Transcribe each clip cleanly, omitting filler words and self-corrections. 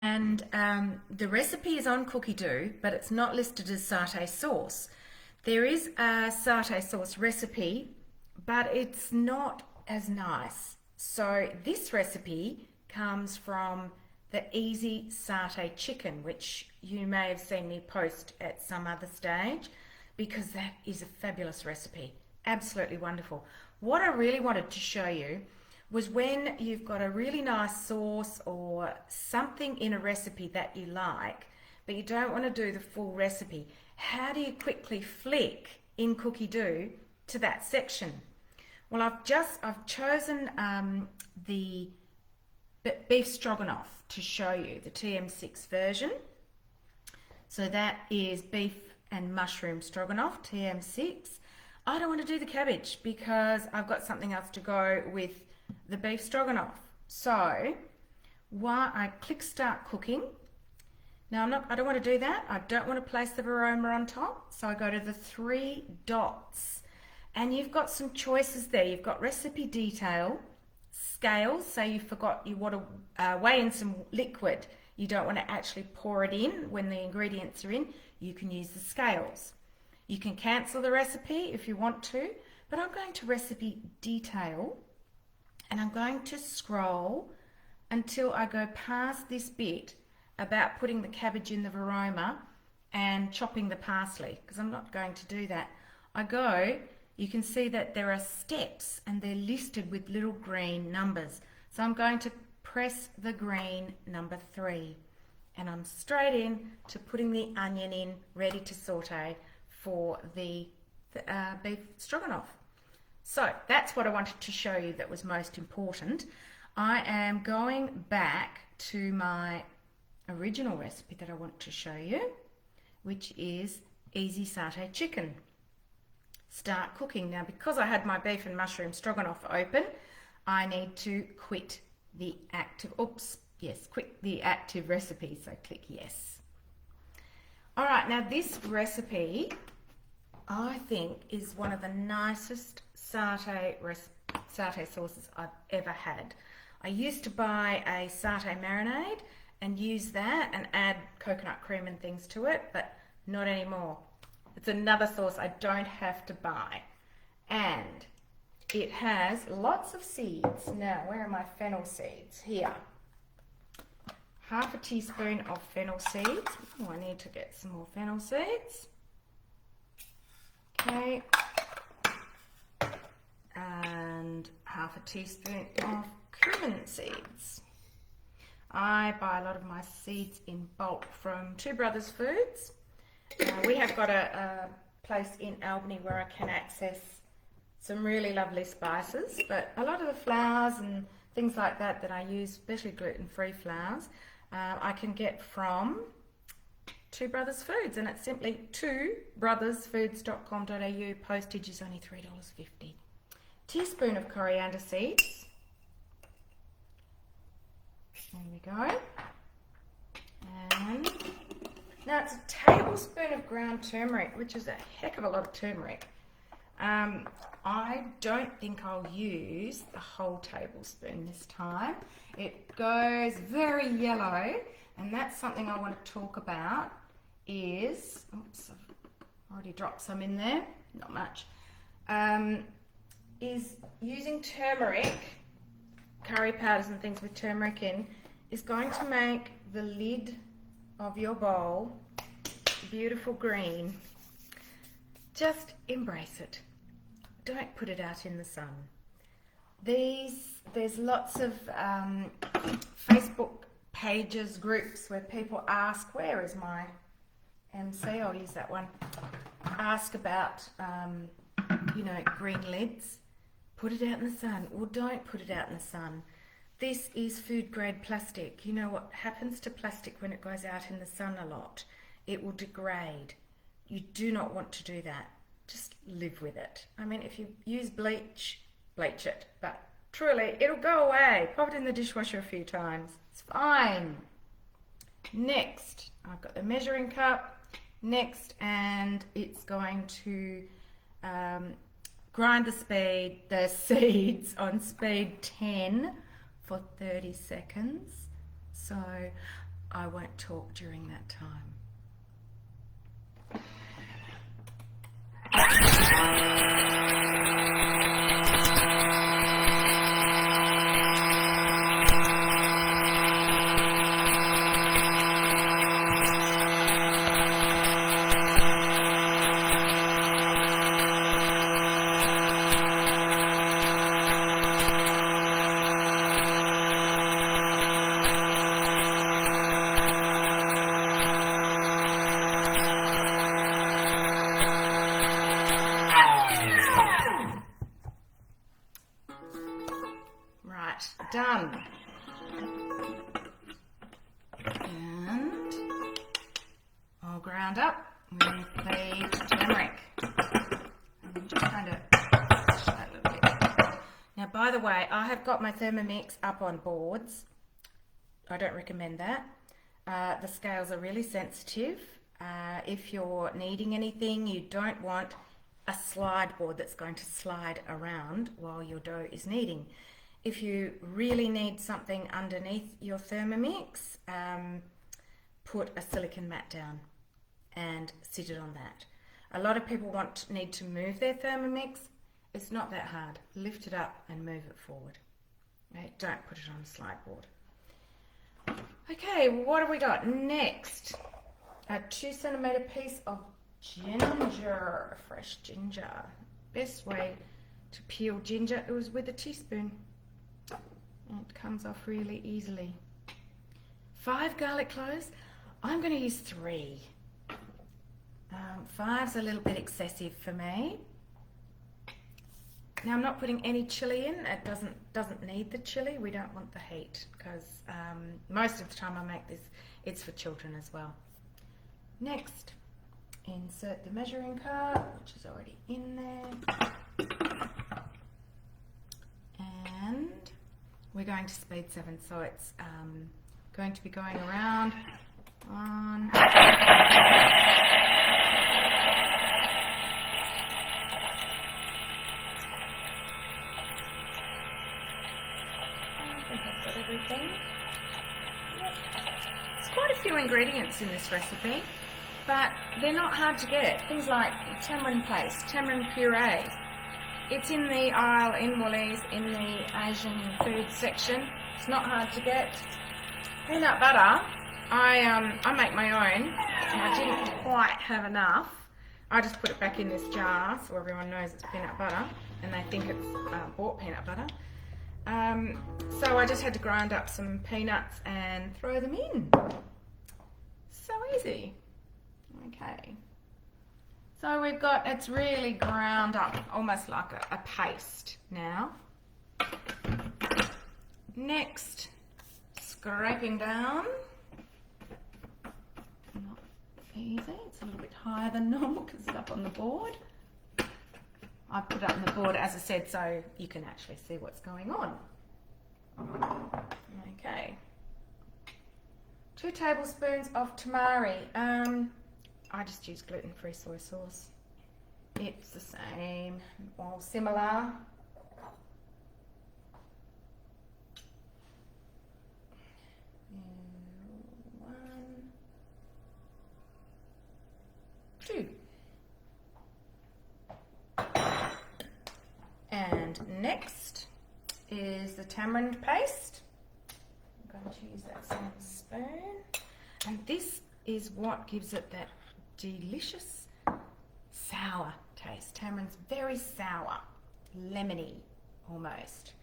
And the recipe is on Cookdioo, but it's not listed as satay sauce. There is a satay sauce recipe, but it's not as nice. So this recipe comes from the easy satay chicken, which you may have seen me post at some other stage, because that is a fabulous recipe. Absolutely wonderful. What I really wanted to show you was when you've got a really nice sauce or something in a recipe that you like, but you don't want to do the full recipe, how do you quickly flick in Cookdioo to that section? Well, I've chosen the beef stroganoff to show you, the TM6 version. So that is beef and mushroom stroganoff, TM6. I don't want to do the cabbage because I've got something else to go with the beef stroganoff. So while I click start cooking, now I don't want to do that. I don't want to place the aroma on top. So I go to the three dots and you've got some choices there. You've got recipe detail, scales. So you forgot you want to weigh in some liquid. You don't want to actually pour it in when the ingredients are in. You can use the scales. You can cancel the recipe if you want to, but I'm going to recipe detail. And I'm going to scroll until I go past this bit about putting the cabbage in the varoma and chopping the parsley, because I'm not going to do that. You can see that there are steps and they're listed with little green numbers. So I'm going to press the green number 3 and I'm straight in to putting the onion in, ready to saute for the beef stroganoff. So that's what I wanted to show you that was most important. I am going back to my original recipe that I want to show you, which is easy satay chicken. Start cooking. Now, because I had my beef and mushroom stroganoff open, I need to quit the active, quit the active recipe. So click yes. All right, now this recipe I think is one of the nicest satay sauces I've ever had. I used to buy a satay marinade and use that and add coconut cream and things to it, but not anymore. It's another sauce I don't have to buy. And it has lots of seeds. Now, where are my fennel seeds? Here. Half a teaspoon of fennel seeds. Oh, I need to get some more fennel seeds. Okay, and half a teaspoon of cumin seeds. I buy a lot of my seeds in bulk from Two Brothers Foods. We have got a place in Albany where I can access some really lovely spices, but a lot of the flours and things like that that I use, especially gluten-free flours, I can get from Two Brothers Foods, and it's simply twobrothersfoods.com.au. Postage is only $3.50. Teaspoon of coriander seeds. There we go. And now it's a tablespoon of ground turmeric, which is a heck of a lot of turmeric. I don't think I'll use the whole tablespoon this time. It goes very yellow, and that's something I want to talk about is, oops, I've already dropped some in there, not much, is using turmeric, curry powders and things with turmeric in, is going to make the lid of your bowl beautiful green. Just embrace it. Don't put it out in the sun. There's lots of Facebook pages, groups where people ask, where is my MC? I'll use that one. Ask about, green lids. Put it out in the sun, or don't put it out in the sun. This is food grade plastic. You know what happens to plastic when it goes out in the sun a lot? It will degrade. You do not want to do that. Just live with it. I mean, if you use bleach, bleach it. But truly, it'll go away. Pop it in the dishwasher a few times. It's fine. Next, I've got the measuring cup. Next, and it's going to grind the seeds on speed 10 for 30 seconds. So I won't talk during that time. Done. And all ground up with the turmeric. And just kind of show a little bit. Now, by the way, I have got my Thermomix up on boards. I don't recommend that. The scales are really sensitive. If you're kneading anything, you don't want a slide board that's going to slide around while your dough is kneading. If you really need something underneath your Thermomix, put a silicone mat down and sit it on that. A lot of people need to move their Thermomix. It's not that hard. Lift it up and move it forward. Right? Don't put it on a slide board. Okay, what have we got next? A 2 centimeter piece of ginger, fresh ginger. Best way to peel ginger is with a teaspoon. It comes off really easily. 5 garlic cloves. I'm going to use 3. 5's a little bit excessive for me. Now I'm not putting any chili in. It doesn't need the chili. We don't want the heat because most of the time I make this, it's for children as well. Next, insert the measuring cup, which is already in there. And we're going to speed 7, so it's going to be going around on. I think I've got everything. Yep. There's quite a few ingredients in this recipe, but they're not hard to get. Things like tamarind paste, tamarind puree. It's in the aisle in Woolies in the Asian food section. It's not hard to get. Peanut butter, I make my own, and I didn't quite have enough. I just put it back in this jar so everyone knows it's peanut butter and they think it's bought peanut butter. So I just had to grind up some peanuts and throw them in. So easy. Okay. So we've got, it's really ground up, almost like a paste now. Next, scraping down. Not easy, it's a little bit higher than normal because it's up on the board. I put it up on the board, as I said, so you can actually see what's going on. Okay. 2 tablespoons of tamari. I just use gluten-free soy sauce. It's the same or similar. And 1, 2. And next is the tamarind paste. I'm going to use that same spoon. And this is what gives it that delicious sour taste. Tamarind's very sour, lemony almost.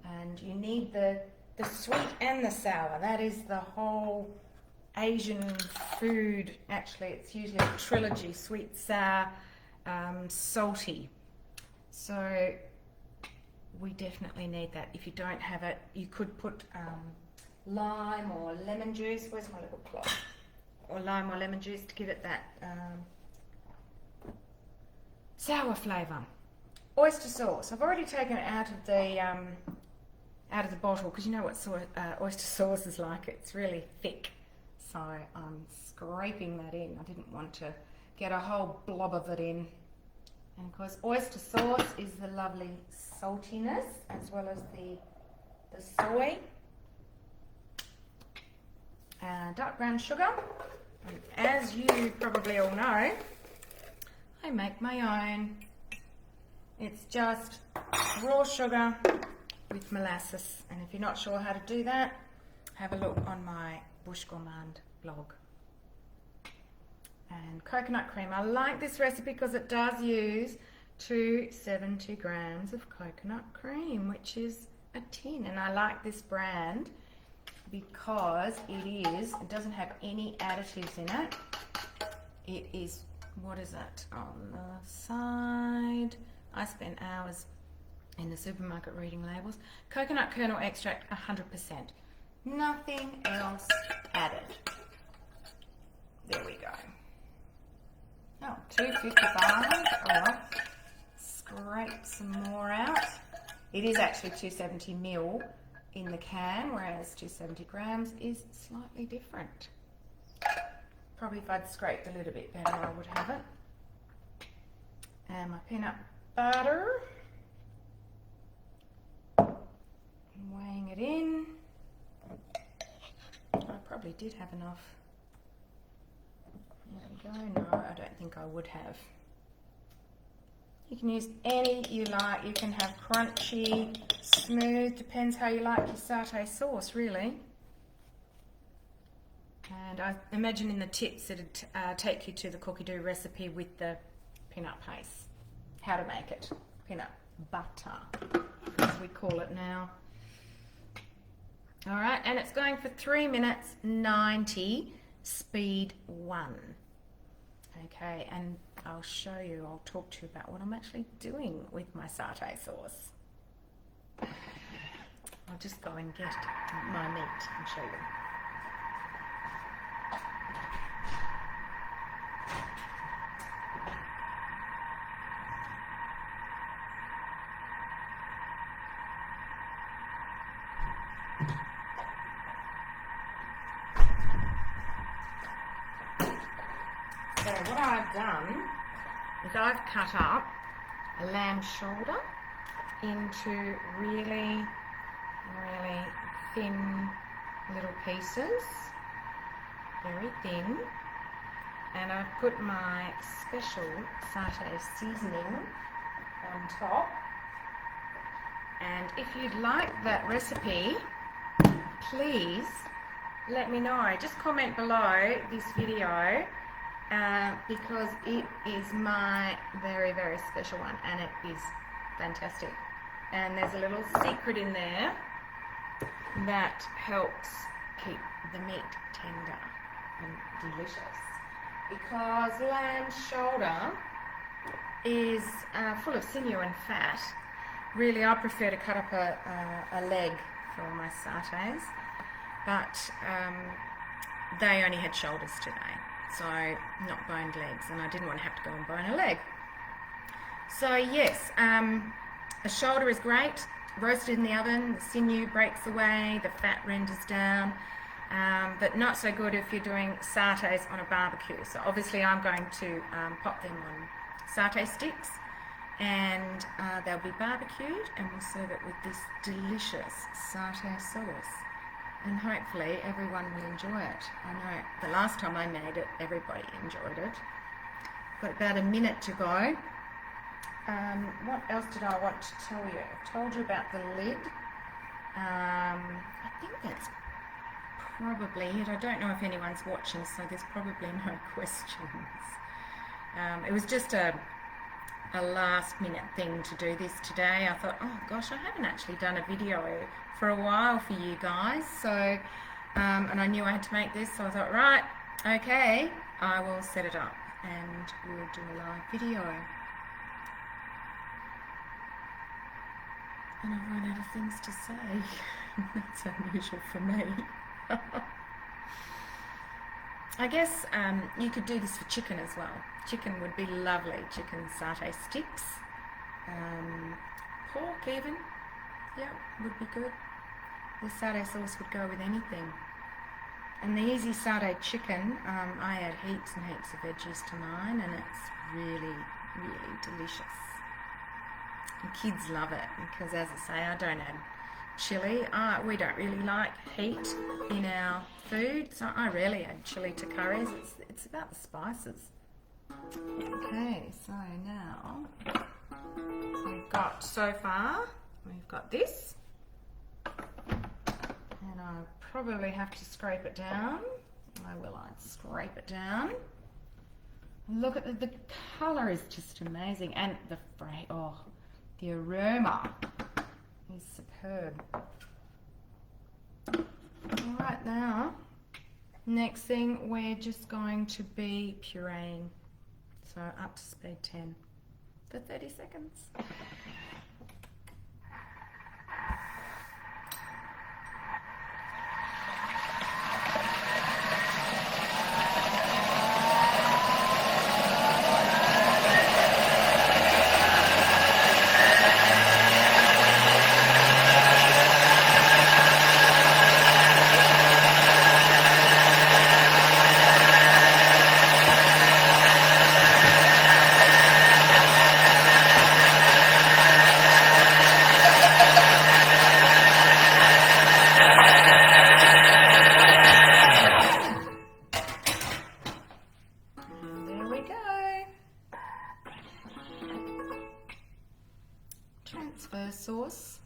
And you need the sweet and the sour. That is the whole Asian food. Actually, it's usually a trilogy: sweet, sour, salty. So we definitely need that. If you don't have it, you could put lime or lemon juice. Where's my little cloth? Or lime or lemon juice to give it that sour flavour. Oyster sauce. I've already taken it out of the bottle because you know what oyster sauce is like. It's really thick. So I'm scraping that in. I didn't want to get a whole blob of it in. And of course, oyster sauce is the lovely saltiness as well as the soy. dark brown sugar. And as you probably all know, I make my own. It's just raw sugar with molasses. And if you're not sure how to do that, have a look on my Bush Gourmand blog. And coconut cream. I like this recipe because it does use 270 grams of coconut cream, which is a tin. And I like this brand because it doesn't have any additives in it. It is, what is it on the side? I spent hours in the supermarket reading labels. Coconut kernel extract, 100%. Nothing else added. There we go. Oh, 255. Alright. Scrape some more out. It is actually 270 ml in the can, whereas 270 grams is slightly different. Probably if I'd scraped a little bit better, I would have it. And my peanut butter. Weighing it in. I probably did have enough. There we go. No, I don't think I would have. You can use any you like. You can have crunchy, smooth, depends how you like your satay sauce, really. And I imagine in the tips it'd take you to the Cookdioo recipe with the peanut paste. How to make it. Peanut butter, as we call it now. Alright, and it's going for 3 minutes 90, speed 1. Okay, and I'll talk to you about what I'm actually doing with my satay sauce. I'll just go and get my meat and show you. So what I've done is I've cut up a lamb shoulder into really, really thin little pieces, very thin, and I've put my special satay seasoning on top. And if you'd like that recipe, please let me know. Just comment below this video because it is my very, very special one and it is fantastic. And there's a little secret in there that helps keep the meat tender and delicious, because lamb shoulder is full of sinew and fat. Really, I prefer to cut up a leg for my satays, but they only had shoulders today, so not boned legs, and I didn't want to have to go and bone a leg. So yes, a shoulder is great, roasted in the oven, the sinew breaks away, the fat renders down, but not so good if you're doing satays on a barbecue. So obviously I'm going to pop them on satay sticks, and they'll be barbecued, and we'll serve it with this delicious satay sauce, and hopefully everyone will enjoy it. I know the last time I made it, everybody enjoyed it. Got about a minute to go. What else did I want to tell you? I've told you about the lid. I think that's probably it. I don't know if anyone's watching, so there's probably no questions. It was just a last minute thing to do this today. I thought, oh gosh, I haven't actually done a video for a while for you guys, so and I knew I had to make this, so I thought, right, okay, I will set it up and we'll do a live video. And I've run out of things to say. That's unusual for me. I guess you could do this for chicken as well. Chicken would be lovely. Chicken satay sticks. Pork even. Yeah, would be good. The satay sauce would go with anything. And the easy satay chicken, I add heaps and heaps of veggies to mine, and it's really, really delicious. And kids love it because, as I say, I don't add chili. We don't really like heat in our food, so I rarely add chili to curries. It's about the spices. Okay, so now we've got, so far, we've got this. And I probably have to scrape it down. I'd scrape it down. Look at the colour is just amazing, and the aroma is superb. All right, now, next thing we're just going to be pureeing. So up to speed 10 for 30 seconds. Transfer sauce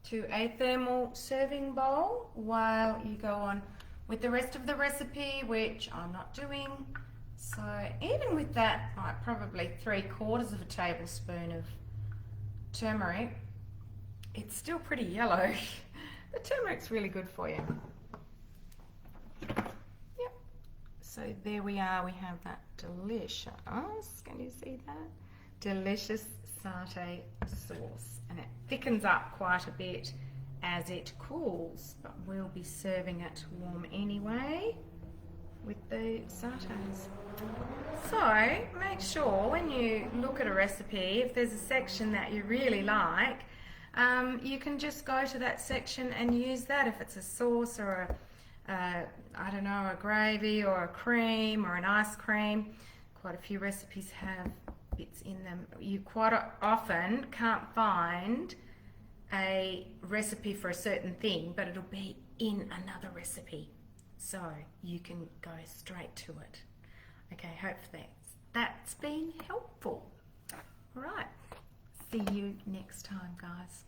to a thermal serving bowl while you go on with the rest of the recipe, which I'm not doing. So even with that, like probably 3/4 of a tablespoon of turmeric, it's still pretty yellow. The turmeric's really good for you. Yep. So there we are. We have that delicious, can you see that? Delicious satay sauce, and it thickens up quite a bit as it cools, but we'll be serving it warm anyway with the satays. So make sure when you look at a recipe, if there's a section that you really like, you can just go to that section and use that. If it's a sauce or I don't know, a gravy or a cream or an ice cream, quite a few recipes have bits in them. You quite often can't find a recipe for a certain thing, but it'll be in another recipe, so you can go straight to it. Okay, hopefully that's been helpful. All right, see you next time, guys.